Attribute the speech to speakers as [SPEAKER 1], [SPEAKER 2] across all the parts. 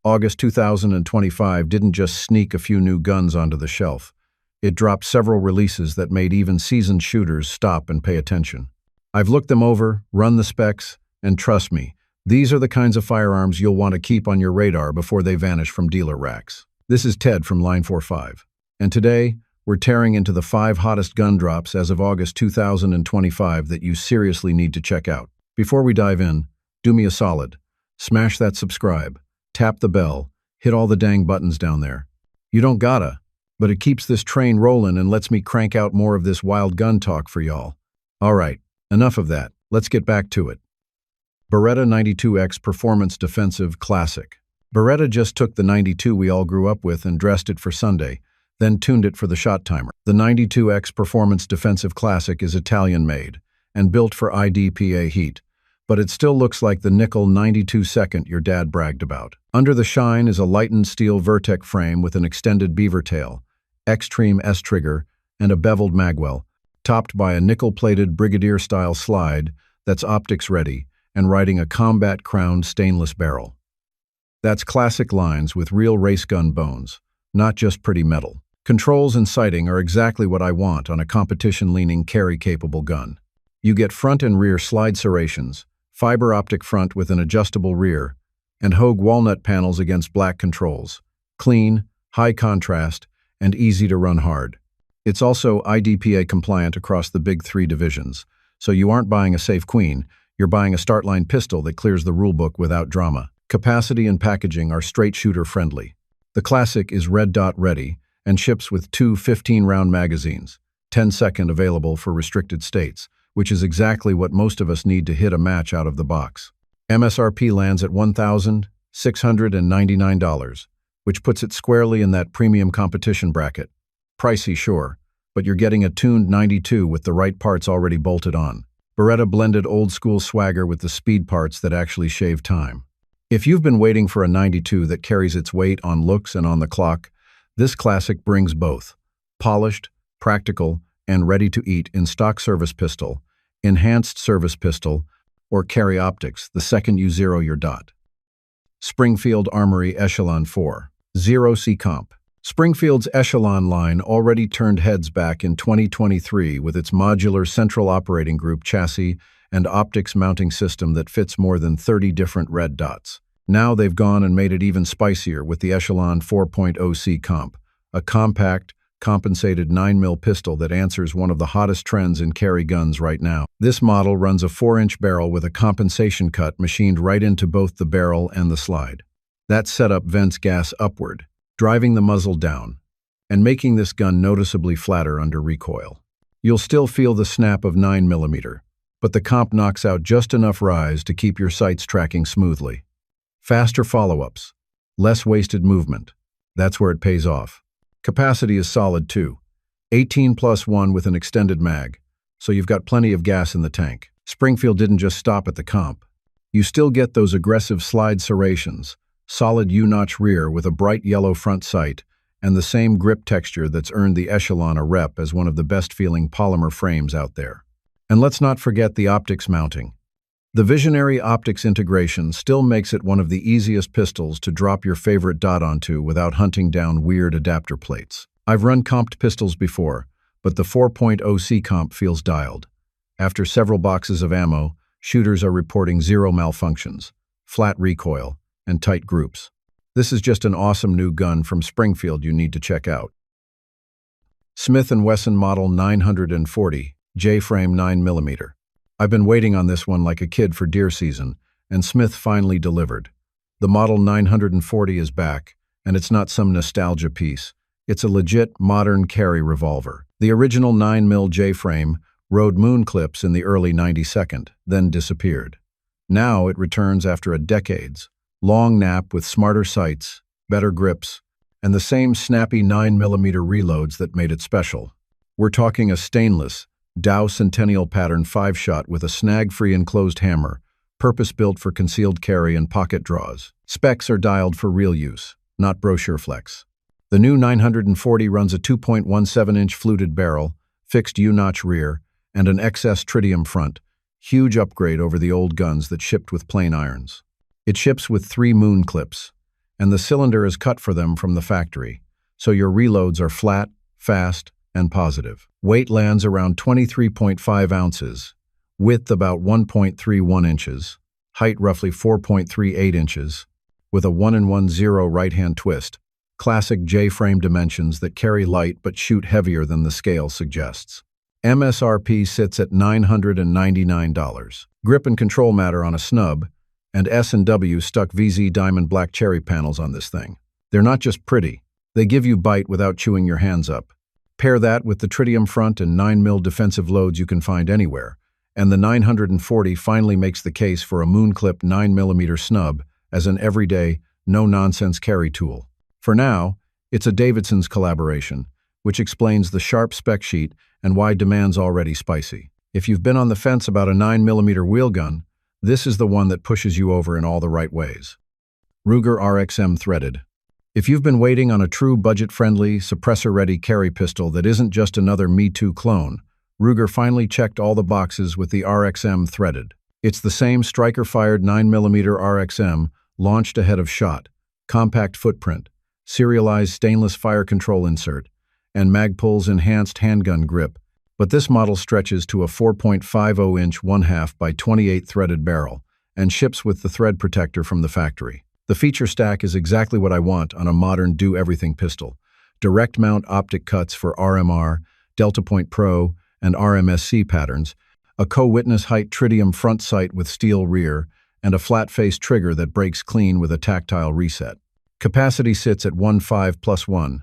[SPEAKER 1] August 2025 didn't just sneak a few new guns onto the shelf. It dropped several releases that made even seasoned shooters stop and pay attention. I've looked them over, run the specs, and trust me, these are the kinds of firearms you'll want to keep on your radar before they vanish from dealer racks. This is Ted from Line 45. And today, we're tearing into the 5 hottest gun drops as of August 2025 that you seriously need to check out. Before we dive in, do me a solid. Smash that subscribe, tap the bell, hit all the dang buttons down there. You don't gotta, but it keeps this train rolling and lets me crank out more of this wild gun talk for y'all. All right, enough of that. Let's get back to it. Beretta 92X Performance Defensive Classic. Beretta just took the 92 we all grew up with and dressed it for Sunday, then tuned it for the shot timer. The 92X Performance Defensive Classic is Italian-made and built for IDPA heat, but it still looks like the nickel 92 second your dad bragged about. Under the shine is a lightened steel Vertec frame with an extended beaver tail, Extreme S-trigger, and a beveled magwell, topped by a nickel-plated Brigadier-style slide that's optics-ready and riding a combat-crowned stainless barrel. That's classic lines with real race gun bones, not just pretty metal. Controls and sighting are exactly what I want on a competition-leaning carry-capable gun. You get front and rear slide serrations, fiber optic front with an adjustable rear, and Hogue walnut panels against black controls. Clean, high contrast, and easy to run hard. It's also IDPA compliant across the big 3 divisions, so you aren't buying a safe queen, you're buying a start-line pistol that clears the rulebook without drama. Capacity and packaging are straight shooter friendly. The Classic is red dot ready and ships with 2 15-round magazines, 10-second available for restricted states, which is exactly what most of us need to hit a match out of the box. MSRP lands at $1,699, which puts it squarely in that premium competition bracket. Pricey, sure, but you're getting a tuned 92 with the right parts already bolted on. Beretta blended old-school swagger with the speed parts that actually shave time. If you've been waiting for a 92 that carries its weight on looks and on the clock, this Classic brings both. Polished, practical, and ready to eat in stock service pistol, enhanced service pistol, or carry optics the second you zero your dot. Springfield Armory Echelon 4. 0C Comp. Springfield's Echelon line already turned heads back in 2023 with its modular central operating group chassis and optics mounting system that fits more than 30 different red dots. Now they've gone and made it even spicier with the Echelon 4.0C Comp, a compact, compensated 9mm pistol that answers one of the hottest trends in carry guns right now. This model runs a 4-inch barrel with a compensation cut machined right into both the barrel and the slide. That setup vents gas upward, driving the muzzle down, and making this gun noticeably flatter under recoil. You'll still feel the snap of 9mm, but the comp knocks out just enough rise to keep your sights tracking smoothly. Faster follow-ups, less wasted movement. That's where it pays off. Capacity is solid too. 18+1 with an extended mag, so you've got plenty of gas in the tank. Springfield didn't just stop at the comp. You still get those aggressive slide serrations, solid U-notch rear with a bright yellow front sight, and the same grip texture that's earned the Echelon a rep as one of the best-feeling polymer frames out there. And let's not forget the optics mounting. The visionary optics integration still makes it one of the easiest pistols to drop your favorite dot onto without hunting down weird adapter plates. I've run comped pistols before, but the 4.0C comp feels dialed. After several boxes of ammo, shooters are reporting 0 malfunctions, flat recoil, and tight groups. This is just an awesome new gun from Springfield you need to check out. Smith & Wesson Model 940, J-frame 9mm. I've been waiting on this one like a kid for deer season, and Smith finally delivered. The Model 940 is back, and it's not some nostalgia piece. It's a legit, modern carry revolver. The original 9mm J-frame rode moon clips in the early 92nd, then disappeared. Now it returns after a decade's long nap with smarter sights, better grips, and the same snappy 9mm reloads that made it special. We're talking a stainless, Dow Centennial pattern 5-shot with a snag-free enclosed hammer, purpose-built for concealed carry and pocket draws. Specs are dialed for real use, not brochure flex. The new 940 runs a 2.17-inch fluted barrel, fixed U-notch rear, and an XS tritium front, huge upgrade over the old guns that shipped with plain irons. It ships with 3 moon clips, and the cylinder is cut for them from the factory, so your reloads are flat, fast, and positive. Weight lands around 23.5 ounces, width about 1.31 inches, height roughly 4.38 inches, with a 1-in-1-0 right-hand twist. Classic J-frame dimensions that carry light but shoot heavier than the scale suggests. MSRP sits at $999. Grip and control matter on a snub, and S&W stuck VZ diamond black cherry panels on this thing. They're not just pretty, they give you bite without chewing your hands up. Pair that with the tritium front and 9mm defensive loads you can find anywhere, and the 940 finally makes the case for a moon-clip 9mm snub as an everyday, no-nonsense carry tool. For now, it's a Davidson's collaboration, which explains the sharp spec sheet and why demand's already spicy. If you've been on the fence about a 9mm wheel gun, this is the one that pushes you over in all the right ways. Ruger RXM Threaded. If you've been waiting on a true budget-friendly, suppressor-ready carry pistol that isn't just another Me Too clone, Ruger finally checked all the boxes with the RXM Threaded. It's the same striker-fired 9mm RXM launched ahead of shot, compact footprint, serialized stainless fire control insert, and Magpul's enhanced handgun grip, but this model stretches to a 4.50-inch 1/2 by 28 threaded barrel and ships with the thread protector from the factory. The feature stack is exactly what I want on a modern do-everything pistol. Direct mount optic cuts for RMR, Delta Point Pro, and RMSC patterns, a co-witness height tritium front sight with steel rear, and a flat-face trigger that breaks clean with a tactile reset. Capacity sits at 1.5+1,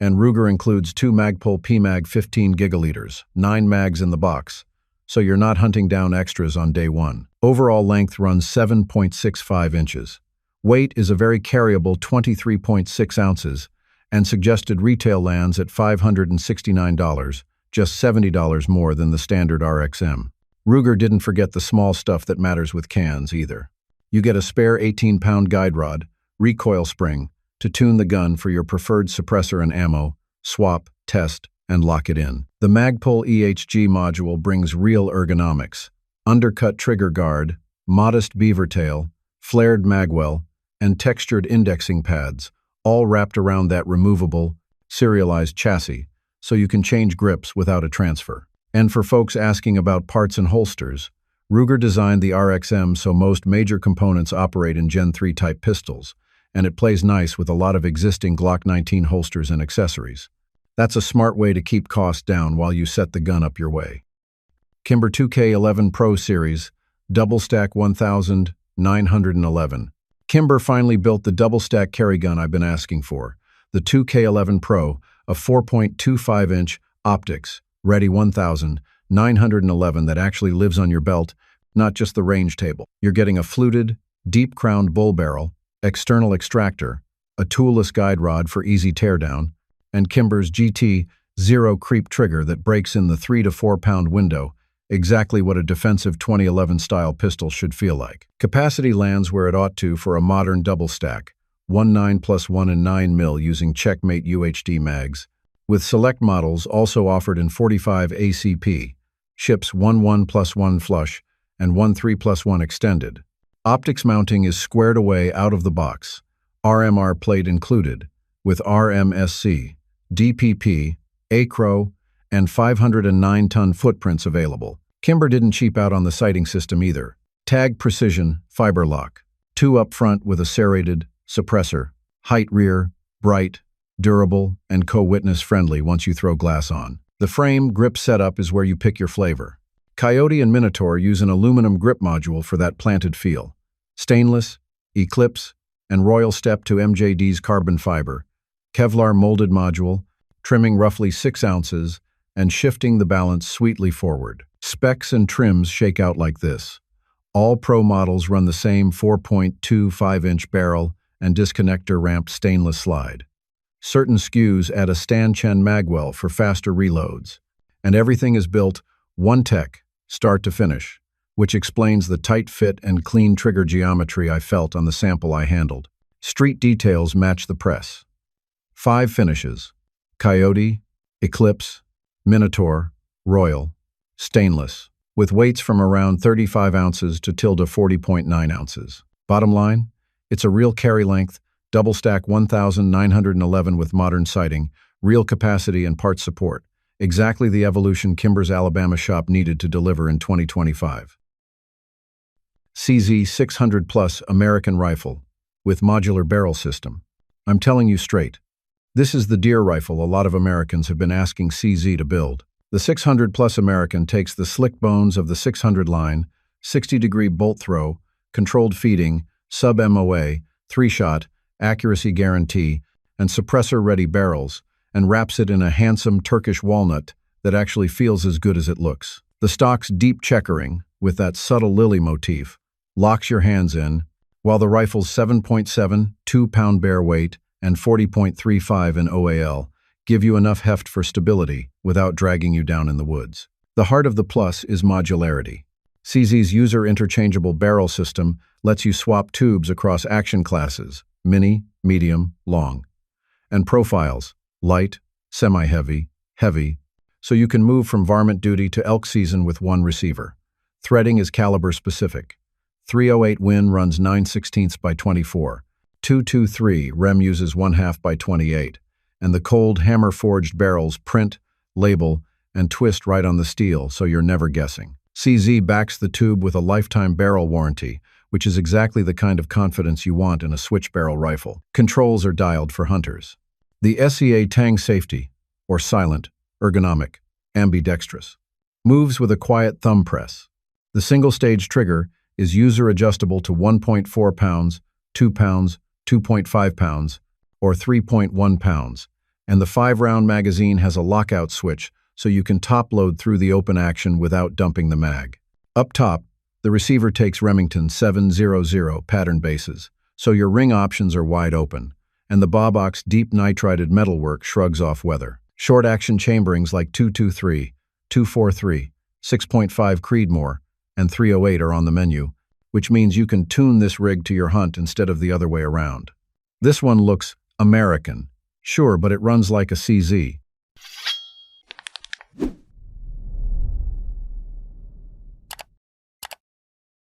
[SPEAKER 1] and Ruger includes 2 Magpul PMag 15 gigaliters, 9 mags in the box, so you're not hunting down extras on day one. Overall length runs 7.65 inches. Weight is a very carryable 23.6 ounces, and suggested retail lands at $569, just $70 more than the standard RXM. Ruger didn't forget the small stuff that matters with cans either. You get a spare 18-pound guide rod, recoil spring, to tune the gun for your preferred suppressor and ammo, swap, test, and lock it in. The Magpul EHG module brings real ergonomics, undercut trigger guard, modest beaver tail, flared magwell, and textured indexing pads, all wrapped around that removable, serialized chassis, so you can change grips without a transfer. And for folks asking about parts and holsters, Ruger designed the RXM so most major components operate in Gen 3 type pistols, and it plays nice with a lot of existing Glock 19 holsters and accessories. That's a smart way to keep costs down while you set the gun up your way. Kimber 2K11 Pro Series, Double Stack 1911. Kimber finally built the double-stack carry gun I've been asking for, the 2K11 Pro, a 4.25-inch optics, ready 1911 that actually lives on your belt, not just the range table. You're getting a fluted, deep-crowned bull barrel, external extractor, a toolless guide rod for easy teardown, and Kimber's GT Zero creep trigger that breaks in the 3 to 4 pound window, exactly what a defensive 2011 style pistol should feel like. Capacity lands where it ought to for a modern double stack, 1.9+1 and 9mm using Checkmate UHD mags, with select models also offered in 45 ACP, ships 1.1+1 flush and 1.3+1 extended. Optics mounting is squared away out of the box, RMR plate included, with RMSC, DPP, Acro, and 509-ton footprints available. Kimber didn't cheap out on the sighting system either. Tag precision, fiber lock. 2 up front with a serrated suppressor. Height rear, bright, durable, and co-witness friendly once you throw glass on. The frame grip setup is where you pick your flavor. Coyote and Minotaur use an aluminum grip module for that planted feel. Stainless, Eclipse, and Royal step to MJD's carbon fiber. Kevlar molded module, trimming roughly 6 ounces, and shifting the balance sweetly forward. Specs and trims shake out like this. All Pro models run the same 4.25-inch barrel and disconnector ramped stainless slide. Certain SKUs add a stand-chen magwell for faster reloads. And everything is built one tech, start to finish, which explains the tight fit and clean trigger geometry I felt on the sample I handled. Street details match the press. 5 finishes: Coyote, Eclipse, Minotaur, Royal, stainless, with weights from around 35 ounces to 40.9 ounces. Bottom line, it's a real carry length, Double stack 1911 with modern sighting, real capacity and parts support. Exactly the evolution Kimber's Alabama shop needed to deliver in 2025. CZ 600 Plus American Rifle with modular barrel system. I'm telling you straight. This is the deer rifle a lot of Americans have been asking CZ to build. The 600 Plus American takes the slick bones of the 600 line, 60-degree bolt throw, controlled feeding, sub-MOA, 3-shot, accuracy guarantee, and suppressor-ready barrels, and wraps it in a handsome Turkish walnut that actually feels as good as it looks. The stock's deep checkering, with that subtle lily motif, locks your hands in, while the rifle's 7.7, 2-pound bare weight, and 40.35 in OAL give you enough heft for stability without dragging you down in the woods. The heart of the plus is modularity. CZ's user-interchangeable barrel system lets you swap tubes across action classes, mini, medium, long, and profiles, light, semi-heavy, heavy, so you can move from varmint duty to elk season with one receiver. Threading is caliber-specific. 308 Win runs 9/16 by 24. 223 Rem uses 1/2 by 28, and the cold hammer-forged barrels print, label, and twist right on the steel, so you're never guessing. CZ backs the tube with a lifetime barrel warranty, which is exactly the kind of confidence you want in a switch barrel rifle. Controls are dialed for hunters. The SEA Tang Safety, or silent, ergonomic, ambidextrous, moves with a quiet thumb press. The single-stage trigger is user-adjustable to 1.4 pounds, 2 pounds, 2.5 pounds, or 3.1 pounds, and the 5-round magazine has a lockout switch so you can top-load through the open action without dumping the mag. Up top, the receiver takes Remington 700 pattern bases, so your ring options are wide open, and the Bobox deep nitrided metalwork shrugs off weather. Short-action chamberings like 223, 243, 6.5 Creedmoor, and 308 are on the menu, which means you can tune this rig to your hunt instead of the other way around. This one looks American, sure, but it runs like a CZ.